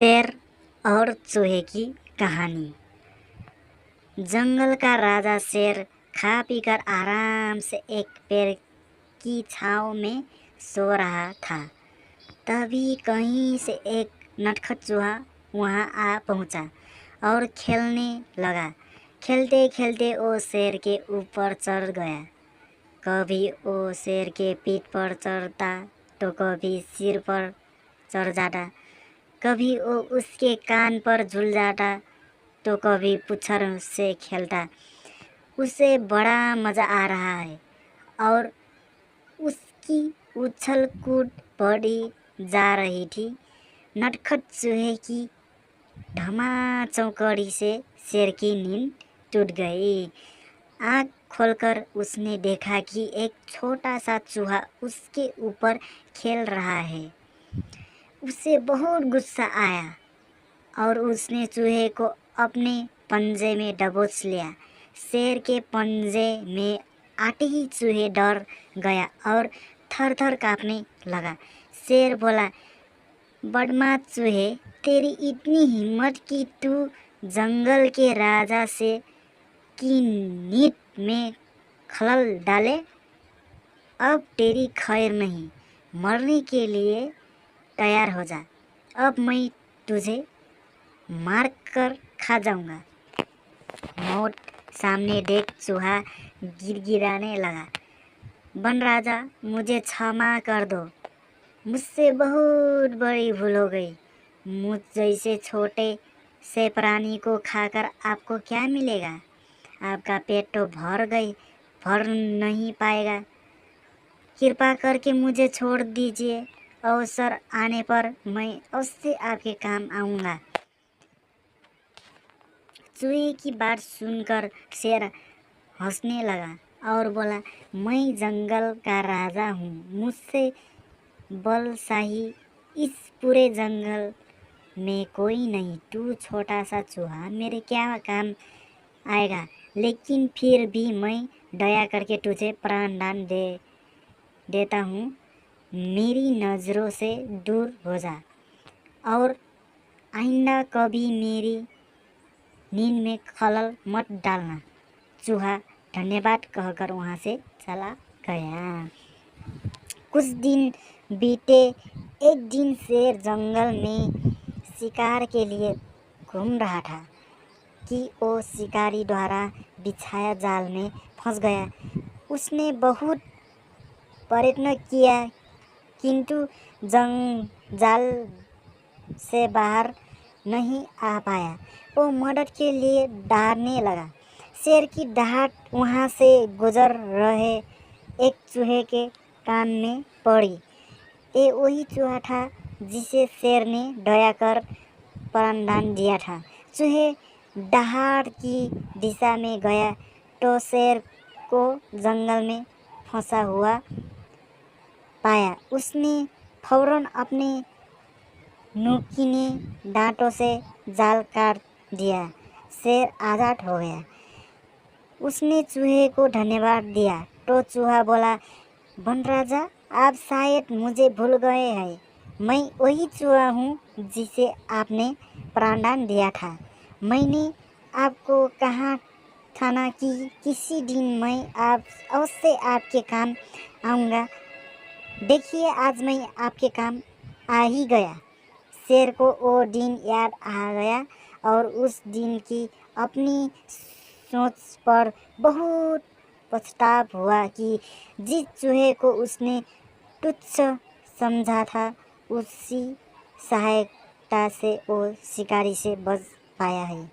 शेर और चूहे की कहानी। जंगल का राजा शेर खा पीकर आराम से एक पेड़ की छांव में सो रहा था। तभी कहीं से एक नटखट चूहा वहां आ पहुंचा और खेलने लगा। खेलते खेलते वो शेर के ऊपर चढ़ गया। कभी वो शेर के पीठ पर चढ़ता तो कभी सिर पर चढ़ जाता। कभी वो उसके कान पर झूल जाता तो कभी पुच्छर से खेलता। उसे बड़ा मज़ा आ रहा है और उसकी उछल कूद बढ़ी जा रही थी। नटखट चूहे की धमाचौकड़ी से शेर की नींद टूट गई। आँख खोलकर उसने देखा कि एक छोटा सा चूहा उसके ऊपर खेल रहा है। उसे बहुत गुस्सा आया और उसने चूहे को अपने पंजे में दबोच लिया। शेर के पंजे में आते ही चूहे डर गया और थर थर काँपने लगा। शेर बोला, बदमाश चूहे, तेरी इतनी हिम्मत कि तू जंगल के राजा से की नींद में खलल डाले। अब तेरी खैर नहीं, मरने के लिए तैयार हो जा। अब मैं तुझे मार कर खा जाऊंगा। मौत सामने देख चूहा गिड़गिड़ाने लगा, वन राजा, मुझे क्षमा कर दो। मुझसे बहुत बड़ी भूल हो गई। मुझ जैसे छोटे से प्राणी को खाकर आपको क्या मिलेगा? आपका पेट तो भर नहीं पाएगा। कृपा करके मुझे छोड़ दीजिए। अवसर आने पर मैं अवश्य आपके काम आऊँगा। चूहे की बात सुनकर शेर हंसने लगा और बोला, मैं जंगल का राजा हूँ। मुझसे बलशाही इस पूरे जंगल में कोई नहीं। तू छोटा सा चूहा मेरे क्या काम आएगा? लेकिन फिर भी मैं दया करके तुझे प्राणदान देता हूँ। मेरी नज़रों से दूर हो जा और आइंदा कभी मेरी नींद में खलल मत डालना। चूहा धन्यवाद कहकर वहाँ से चला गया। कुछ दिन बीते। एक दिन शेर जंगल में शिकार के लिए घूम रहा था कि वो शिकारी द्वारा बिछाया जाल में फंस गया। उसने बहुत प्रयत्न किया किंतु जाल से बाहर नहीं आ पाया। वो मदद के लिए डराने लगा। शेर की दहाड़ वहाँ से गुजर रहे एक चूहे के कान में पड़ी। ये वही चूहा था जिसे शेर ने दया कर प्राणदान दिया था। चूहे दहाड़ की दिशा में गया तो शेर को जंगल में फंसा हुआ पाया। उसने फौरन अपने नुकीले दांतों से जाल काट दिया। शेर आज़ाद हो गया। उसने चूहे को धन्यवाद दिया तो चूहा बोला, वन राजा, आप शायद मुझे भूल गए हैं। मैं वही चूहा हूँ जिसे आपने प्राणदान दिया था। मैंने आपको कहा था ना कि किसी दिन मैं अवश्य आपके काम आऊँगा। देखिए, आज मैं आपके काम आ ही गया। शेर को वो दिन याद आ गया और उस दिन की अपनी सोच पर बहुत पछतावा हुआ कि जिस चूहे को उसने तुच्छ समझा था, उसी सहायता से वो शिकारी से बच पाया है।